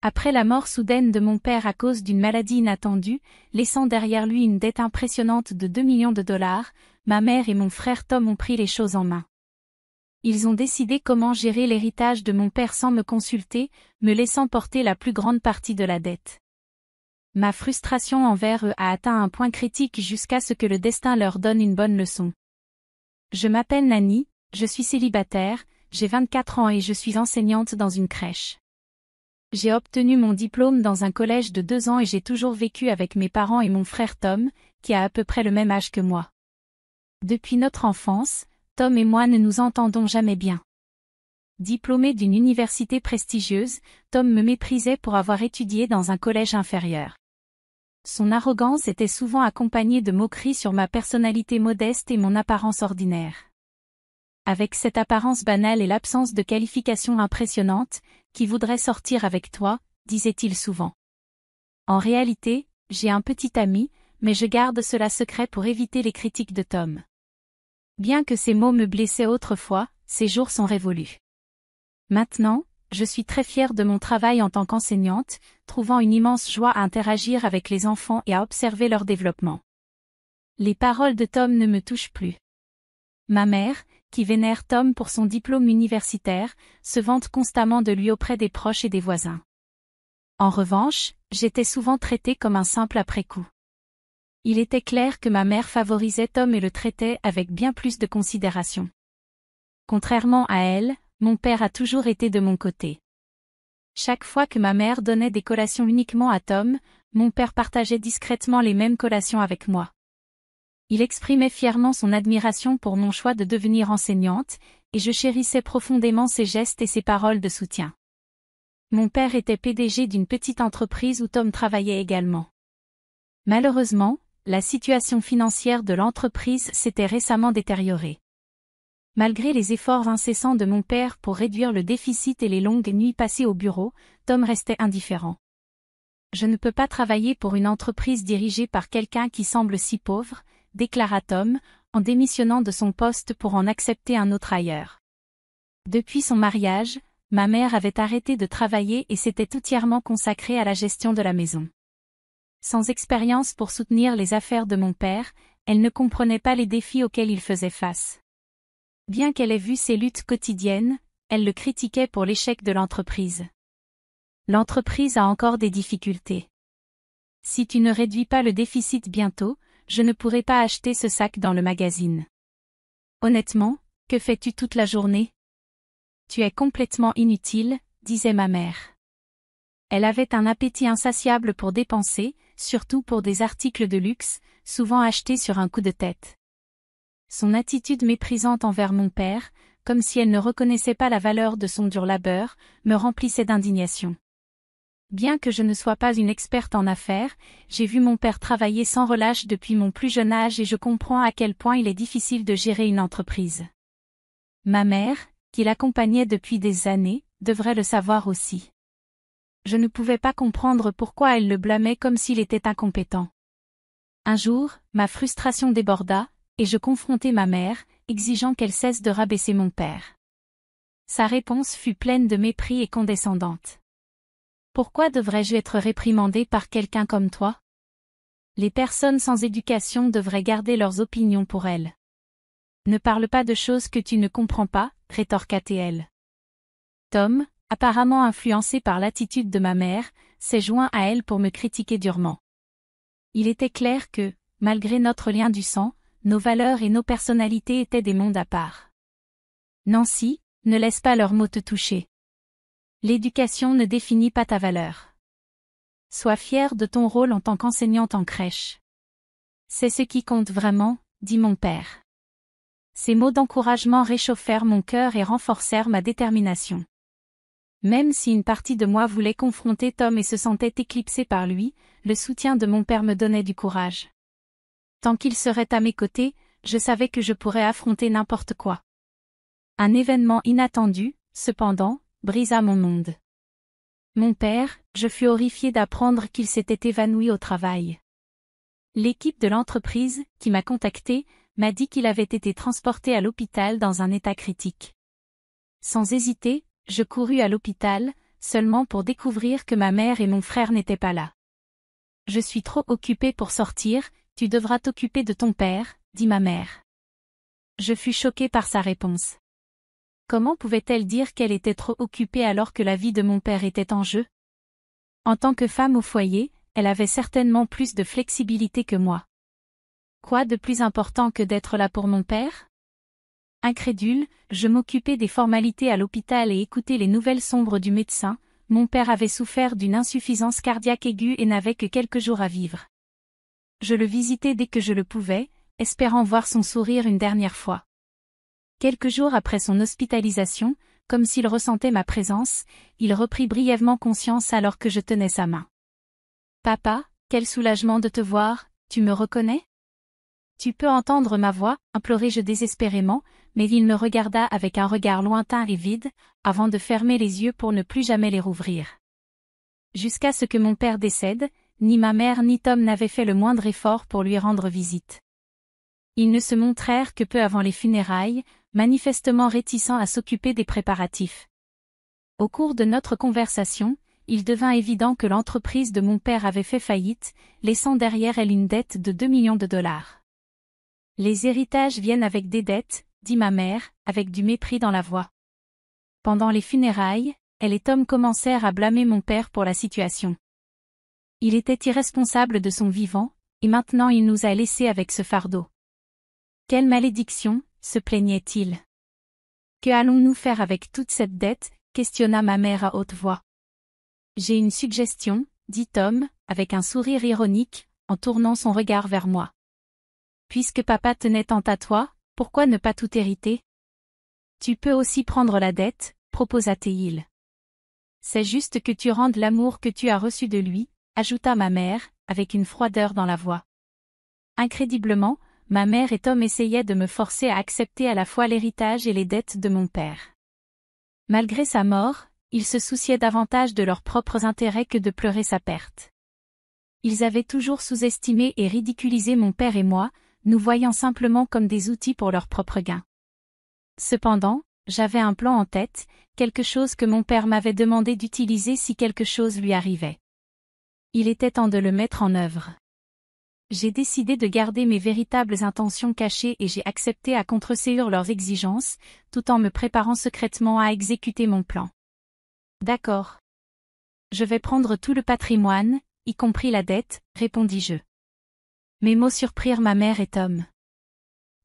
Après la mort soudaine de mon père à cause d'une maladie inattendue, laissant derrière lui une dette impressionnante de 2 millions de dollars, ma mère et mon frère Tom ont pris les choses en main. Ils ont décidé comment gérer l'héritage de mon père sans me consulter, me laissant porter la plus grande partie de la dette. Ma frustration envers eux a atteint un point critique jusqu'à ce que le destin leur donne une bonne leçon. Je m'appelle Nani, je suis célibataire, j'ai 24 ans et je suis enseignante dans une crèche. J'ai obtenu mon diplôme dans un collège de 2 ans et j'ai toujours vécu avec mes parents et mon frère Tom, qui a à peu près le même âge que moi. Depuis notre enfance, Tom et moi ne nous entendons jamais bien. Diplômé d'une université prestigieuse, Tom me méprisait pour avoir étudié dans un collège inférieur. Son arrogance était souvent accompagnée de moqueries sur ma personnalité modeste et mon apparence ordinaire. Avec cette apparence banale et l'absence de qualifications impressionnantes, qui voudrait sortir avec toi, disait-il souvent. En réalité, j'ai un petit ami, mais je garde cela secret pour éviter les critiques de Tom. Bien que ces mots me blessaient autrefois, ces jours sont révolus. Maintenant, je suis très fière de mon travail en tant qu'enseignante, trouvant une immense joie à interagir avec les enfants et à observer leur développement. Les paroles de Tom ne me touchent plus. Ma mère, qui vénère Tom pour son diplôme universitaire, se vante constamment de lui auprès des proches et des voisins. En revanche, j'étais souvent traitée comme un simple après-coup. Il était clair que ma mère favorisait Tom et le traitait avec bien plus de considération. Contrairement à elle, mon père a toujours été de mon côté. Chaque fois que ma mère donnait des collations uniquement à Tom, mon père partageait discrètement les mêmes collations avec moi. Il exprimait fièrement son admiration pour mon choix de devenir enseignante, et je chérissais profondément ses gestes et ses paroles de soutien. Mon père était PDG d'une petite entreprise où Tom travaillait également. Malheureusement, la situation financière de l'entreprise s'était récemment détériorée. Malgré les efforts incessants de mon père pour réduire le déficit et les longues nuits passées au bureau, Tom restait indifférent. Je ne peux pas travailler pour une entreprise dirigée par quelqu'un qui semble si pauvre, déclara Tom, en démissionnant de son poste pour en accepter un autre ailleurs. Depuis son mariage, ma mère avait arrêté de travailler et s'était entièrement consacrée à la gestion de la maison. Sans expérience pour soutenir les affaires de mon père, elle ne comprenait pas les défis auxquels il faisait face. Bien qu'elle ait vu ses luttes quotidiennes, elle le critiquait pour l'échec de l'entreprise. L'entreprise a encore des difficultés. Si tu ne réduis pas le déficit bientôt, je ne pourrai pas acheter ce sac dans le magazine. Honnêtement, que fais-tu toute la journée? Tu es complètement inutile, disait ma mère. Elle avait un appétit insatiable pour dépenser, surtout pour des articles de luxe, souvent achetés sur un coup de tête. Son attitude méprisante envers mon père, comme si elle ne reconnaissait pas la valeur de son dur labeur, me remplissait d'indignation. Bien que je ne sois pas une experte en affaires, j'ai vu mon père travailler sans relâche depuis mon plus jeune âge et je comprends à quel point il est difficile de gérer une entreprise. Ma mère, qui l'accompagnait depuis des années, devrait le savoir aussi. Je ne pouvais pas comprendre pourquoi elle le blâmait comme s'il était incompétent. Un jour, ma frustration déborda, et je confrontai ma mère, exigeant qu'elle cesse de rabaisser mon père. Sa réponse fut pleine de mépris et condescendante. Pourquoi devrais-je être réprimandée par quelqu'un comme toi? Les personnes sans éducation devraient garder leurs opinions pour elles. Ne parle pas de choses que tu ne comprends pas, rétorqua-t-elle. Tom, apparemment influencé par l'attitude de ma mère, s'est joint à elle pour me critiquer durement. Il était clair que, malgré notre lien du sang, nos valeurs et nos personnalités étaient des mondes à part. Nancy, ne laisse pas leurs mots te toucher. L'éducation ne définit pas ta valeur. Sois fière de ton rôle en tant qu'enseignante en crèche. C'est ce qui compte vraiment, dit mon père. Ces mots d'encouragement réchauffèrent mon cœur et renforcèrent ma détermination. Même si une partie de moi voulait confronter Tom et se sentait éclipsée par lui, le soutien de mon père me donnait du courage. Tant qu'il serait à mes côtés, je savais que je pourrais affronter n'importe quoi. Un événement inattendu, cependant, brisa mon monde. Mon père, je fus horrifié d'apprendre qu'il s'était évanoui au travail. L'équipe de l'entreprise, qui m'a contacté, m'a dit qu'il avait été transporté à l'hôpital dans un état critique. Sans hésiter, je courus à l'hôpital, seulement pour découvrir que ma mère et mon frère n'étaient pas là. Je suis trop occupée pour sortir, tu devras t'occuper de ton père, dit ma mère. Je fus choquée par sa réponse. Comment pouvait-elle dire qu'elle était trop occupée alors que la vie de mon père était en jeu? En tant que femme au foyer, elle avait certainement plus de flexibilité que moi. Quoi de plus important que d'être là pour mon père? Incrédule, je m'occupais des formalités à l'hôpital et écoutais les nouvelles sombres du médecin. Mon père avait souffert d'une insuffisance cardiaque aiguë et n'avait que quelques jours à vivre. Je le visitais dès que je le pouvais, espérant voir son sourire une dernière fois. Quelques jours après son hospitalisation, comme s'il ressentait ma présence, il reprit brièvement conscience alors que je tenais sa main. « Papa, quel soulagement de te voir, tu me reconnais? » « Tu peux entendre ma voix, implorai-je désespérément, mais il me regarda avec un regard lointain et vide, avant de fermer les yeux pour ne plus jamais les rouvrir. Jusqu'à ce que mon père décède, ni ma mère ni Tom n'avaient fait le moindre effort pour lui rendre visite. Ils ne se montrèrent que peu avant les funérailles, manifestement réticents à s'occuper des préparatifs. Au cours de notre conversation, il devint évident que l'entreprise de mon père avait fait faillite, laissant derrière elle une dette de 2 millions de dollars. Les héritages viennent avec des dettes, dit ma mère, avec du mépris dans la voix. Pendant les funérailles, elle et Tom commencèrent à blâmer mon père pour la situation. Il était irresponsable de son vivant, et maintenant il nous a laissés avec ce fardeau. Quelle malédiction, se plaignait-il. Que allons-nous faire avec toute cette dette, questionna ma mère à haute voix. J'ai une suggestion, dit Tom, avec un sourire ironique, en tournant son regard vers moi. Puisque papa tenait tant à toi, pourquoi ne pas tout hériter? Tu peux aussi prendre la dette, proposa-t-il. C'est juste que tu rendes l'amour que tu as reçu de lui, ajouta ma mère, avec une froideur dans la voix. Incrédiblement, ma mère et Tom essayaient de me forcer à accepter à la fois l'héritage et les dettes de mon père. Malgré sa mort, ils se souciaient davantage de leurs propres intérêts que de pleurer sa perte. Ils avaient toujours sous-estimé et ridiculisé mon père et moi, nous voyant simplement comme des outils pour leur propre gain. Cependant, j'avais un plan en tête, quelque chose que mon père m'avait demandé d'utiliser si quelque chose lui arrivait. Il était temps de le mettre en œuvre. J'ai décidé de garder mes véritables intentions cachées et j'ai accepté à contreséir leurs exigences, tout en me préparant secrètement à exécuter mon plan. D'accord. Je vais prendre tout le patrimoine, y compris la dette, répondis-je. Mes mots surprirent ma mère et Tom.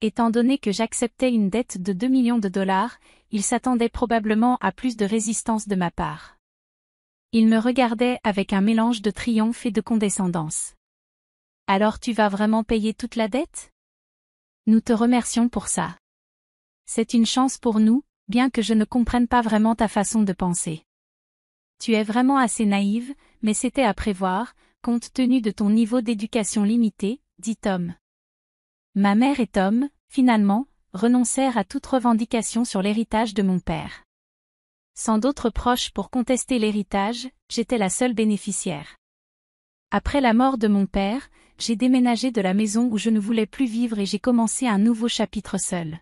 Étant donné que j'acceptais une dette de 2 millions de dollars, ils s'attendaient probablement à plus de résistance de ma part. Ils me regardaient avec un mélange de triomphe et de condescendance. Alors tu vas vraiment payer toute la dette? Nous te remercions pour ça. C'est une chance pour nous, bien que je ne comprenne pas vraiment ta façon de penser. Tu es vraiment assez naïve, mais c'était à prévoir, compte tenu de ton niveau d'éducation limité, dit Tom. Ma mère et Tom, finalement, renoncèrent à toute revendication sur l'héritage de mon père. Sans d'autres proches pour contester l'héritage, j'étais la seule bénéficiaire. Après la mort de mon père, j'ai déménagé de la maison où je ne voulais plus vivre et j'ai commencé un nouveau chapitre seul.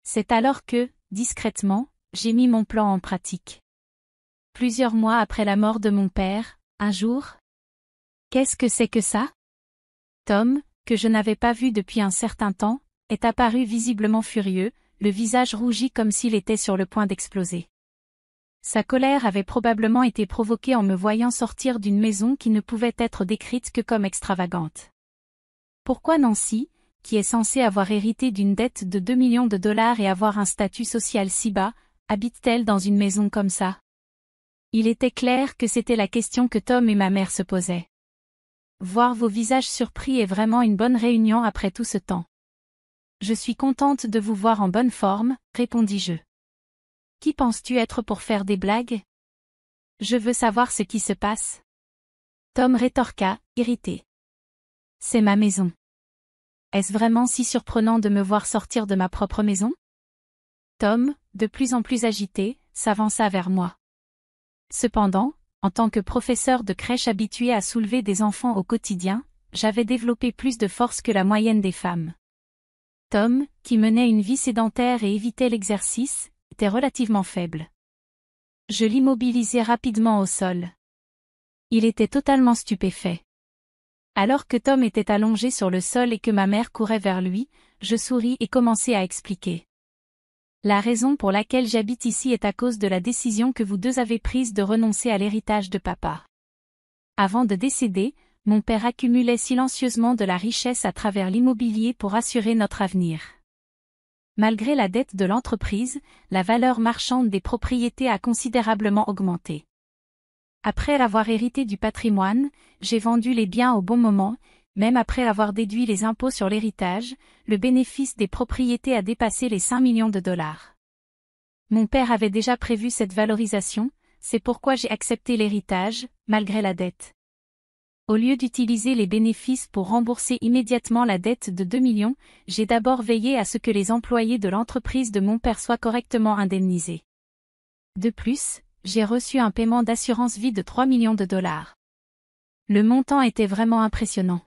C'est alors que, discrètement, j'ai mis mon plan en pratique. Plusieurs mois après la mort de mon père, un jour. Qu'est-ce que c'est que ça? Tom, que je n'avais pas vu depuis un certain temps, est apparu visiblement furieux, le visage rougi comme s'il était sur le point d'exploser. Sa colère avait probablement été provoquée en me voyant sortir d'une maison qui ne pouvait être décrite que comme extravagante. Pourquoi Nancy, qui est censée avoir hérité d'une dette de 2 millions de dollars et avoir un statut social si bas, habite-t-elle dans une maison comme ça? Il était clair que c'était la question que Tom et ma mère se posaient. Voir vos visages surpris est vraiment une bonne réunion après tout ce temps. Je suis contente de vous voir en bonne forme, répondis-je. Qui penses-tu être pour faire des blagues? Je veux savoir ce qui se passe. Tom rétorqua, irrité. C'est ma maison. Est-ce vraiment si surprenant de me voir sortir de ma propre maison? Tom, de plus en plus agité, s'avança vers moi. Cependant, en tant que professeur de crèche habitué à soulever des enfants au quotidien, j'avais développé plus de force que la moyenne des femmes. Tom, qui menait une vie sédentaire et évitait l'exercice, était relativement faible. Je l'immobilisai rapidement au sol. Il était totalement stupéfait. Alors que Tom était allongé sur le sol et que ma mère courait vers lui, je souris et commençai à expliquer. La raison pour laquelle j'habite ici est à cause de la décision que vous deux avez prise de renoncer à l'héritage de papa. Avant de décéder, mon père accumulait silencieusement de la richesse à travers l'immobilier pour assurer notre avenir. Malgré la dette de l'entreprise, la valeur marchande des propriétés a considérablement augmenté. Après avoir hérité du patrimoine, j'ai vendu les biens au bon moment, même après avoir déduit les impôts sur l'héritage, le bénéfice des propriétés a dépassé les 5 millions de dollars. Mon père avait déjà prévu cette valorisation, c'est pourquoi j'ai accepté l'héritage, malgré la dette. Au lieu d'utiliser les bénéfices pour rembourser immédiatement la dette de 2 millions, j'ai d'abord veillé à ce que les employés de l'entreprise de mon père soient correctement indemnisés. De plus, j'ai reçu un paiement d'assurance vie de 3 millions de dollars. Le montant était vraiment impressionnant.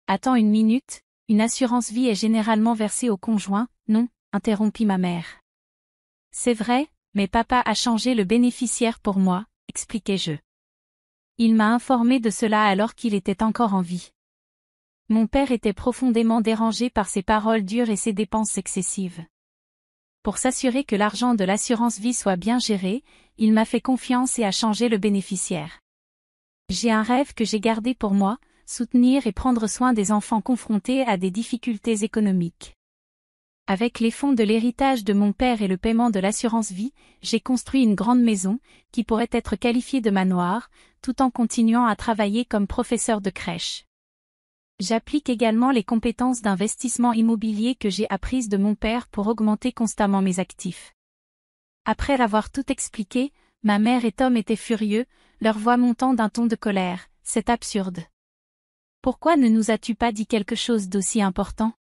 Attends une minute, une assurance vie est généralement versée au conjoint, non, interrompit ma mère. C'est vrai, mais papa a changé le bénéficiaire pour moi, expliquai-je. Il m'a informé de cela alors qu'il était encore en vie. Mon père était profondément dérangé par ses paroles dures et ses dépenses excessives. Pour s'assurer que l'argent de l'assurance vie soit bien géré, il m'a fait confiance et a changé le bénéficiaire. J'ai un rêve que j'ai gardé pour moi, soutenir et prendre soin des enfants confrontés à des difficultés économiques. Avec les fonds de l'héritage de mon père et le paiement de l'assurance vie, j'ai construit une grande maison, qui pourrait être qualifiée de manoir, tout en continuant à travailler comme professeur de crèche. J'applique également les compétences d'investissement immobilier que j'ai apprises de mon père pour augmenter constamment mes actifs. Après avoir tout expliqué, ma mère et Tom étaient furieux, leur voix montant d'un ton de colère. C'est absurde. Pourquoi ne nous as-tu pas dit quelque chose d'aussi important?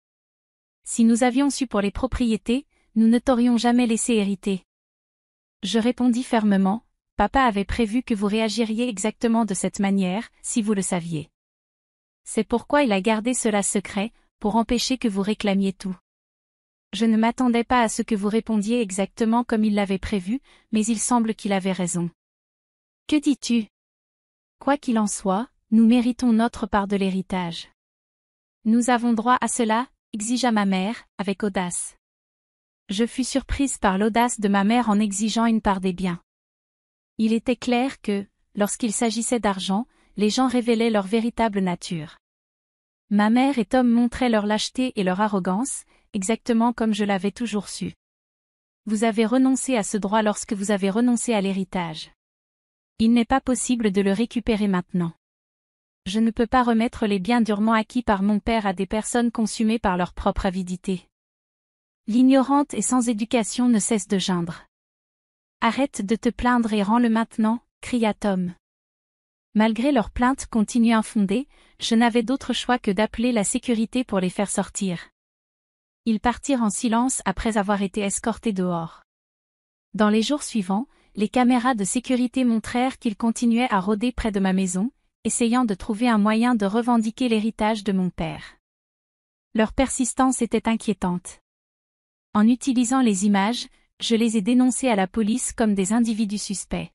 Si nous avions su pour les propriétés, nous ne t'aurions jamais laissé hériter. Je répondis fermement, papa avait prévu que vous réagiriez exactement de cette manière, si vous le saviez. C'est pourquoi il a gardé cela secret, pour empêcher que vous réclamiez tout. Je ne m'attendais pas à ce que vous répondiez exactement comme il l'avait prévu, mais il semble qu'il avait raison. Que dis-tu? Quoi qu'il en soit, nous méritons notre part de l'héritage. Nous avons droit à cela, exigea ma mère, avec audace. Je fus surprise par l'audace de ma mère en exigeant une part des biens. Il était clair que, lorsqu'il s'agissait d'argent, les gens révélaient leur véritable nature. Ma mère et Tom montraient leur lâcheté et leur arrogance, exactement comme je l'avais toujours su. Vous avez renoncé à ce droit lorsque vous avez renoncé à l'héritage. Il n'est pas possible de le récupérer maintenant. Je ne peux pas remettre les biens durement acquis par mon père à des personnes consumées par leur propre avidité. L'ignorante et sans éducation ne cesse de geindre. Arrête de te plaindre et rends-le maintenant, cria Tom. Malgré leurs plaintes continues infondées, je n'avais d'autre choix que d'appeler la sécurité pour les faire sortir. Ils partirent en silence après avoir été escortés dehors. Dans les jours suivants, les caméras de sécurité montrèrent qu'ils continuaient à rôder près de ma maison, essayant de trouver un moyen de revendiquer l'héritage de mon père. Leur persistance était inquiétante. En utilisant les images, je les ai dénoncés à la police comme des individus suspects.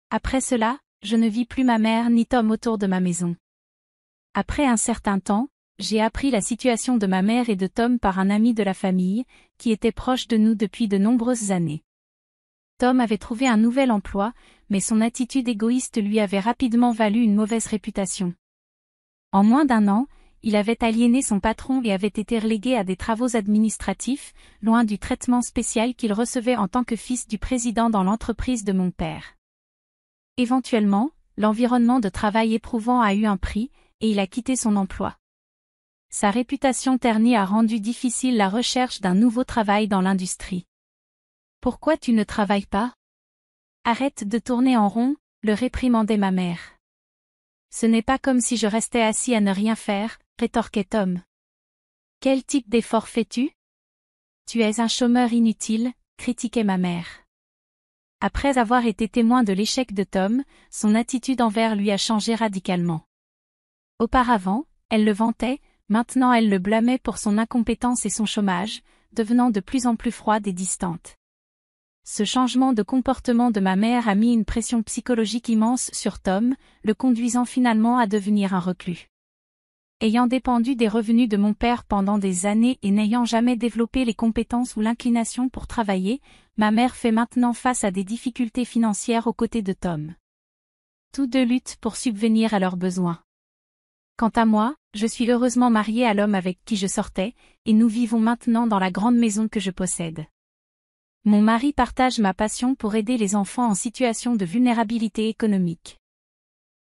Après cela, je ne vis plus ma mère ni Tom autour de ma maison. Après un certain temps, j'ai appris la situation de ma mère et de Tom par un ami de la famille, qui était proche de nous depuis de nombreuses années. Tom avait trouvé un nouvel emploi, mais son attitude égoïste lui avait rapidement valu une mauvaise réputation. En moins d'un an, il avait aliéné son patron et avait été relégué à des travaux administratifs, loin du traitement spécial qu'il recevait en tant que fils du président dans l'entreprise de mon père. Éventuellement, l'environnement de travail éprouvant a eu un prix, et il a quitté son emploi. Sa réputation ternie a rendu difficile la recherche d'un nouveau travail dans l'industrie. Pourquoi tu ne travailles pas? Arrête de tourner en rond, le réprimandait ma mère. Ce n'est pas comme si je restais assis à ne rien faire, rétorquait Tom. Quel type d'effort fais-tu? Tu es un chômeur inutile, critiquait ma mère. Après avoir été témoin de l'échec de Tom, son attitude envers lui a changé radicalement. Auparavant, elle le vantait, maintenant elle le blâmait pour son incompétence et son chômage, devenant de plus en plus froide et distante. Ce changement de comportement de ma mère a mis une pression psychologique immense sur Tom, le conduisant finalement à devenir un reclus. Ayant dépendu des revenus de mon père pendant des années et n'ayant jamais développé les compétences ou l'inclination pour travailler, ma mère fait maintenant face à des difficultés financières aux côtés de Tom. Tous deux luttent pour subvenir à leurs besoins. Quant à moi, je suis heureusement mariée à l'homme avec qui je sortais, et nous vivons maintenant dans la grande maison que je possède. Mon mari partage ma passion pour aider les enfants en situation de vulnérabilité économique.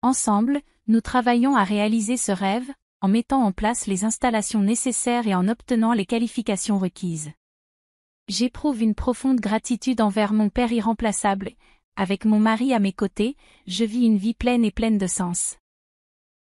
Ensemble, nous travaillons à réaliser ce rêve, en mettant en place les installations nécessaires et en obtenant les qualifications requises. J'éprouve une profonde gratitude envers mon père irremplaçable. Avec mon mari à mes côtés, je vis une vie pleine et pleine de sens.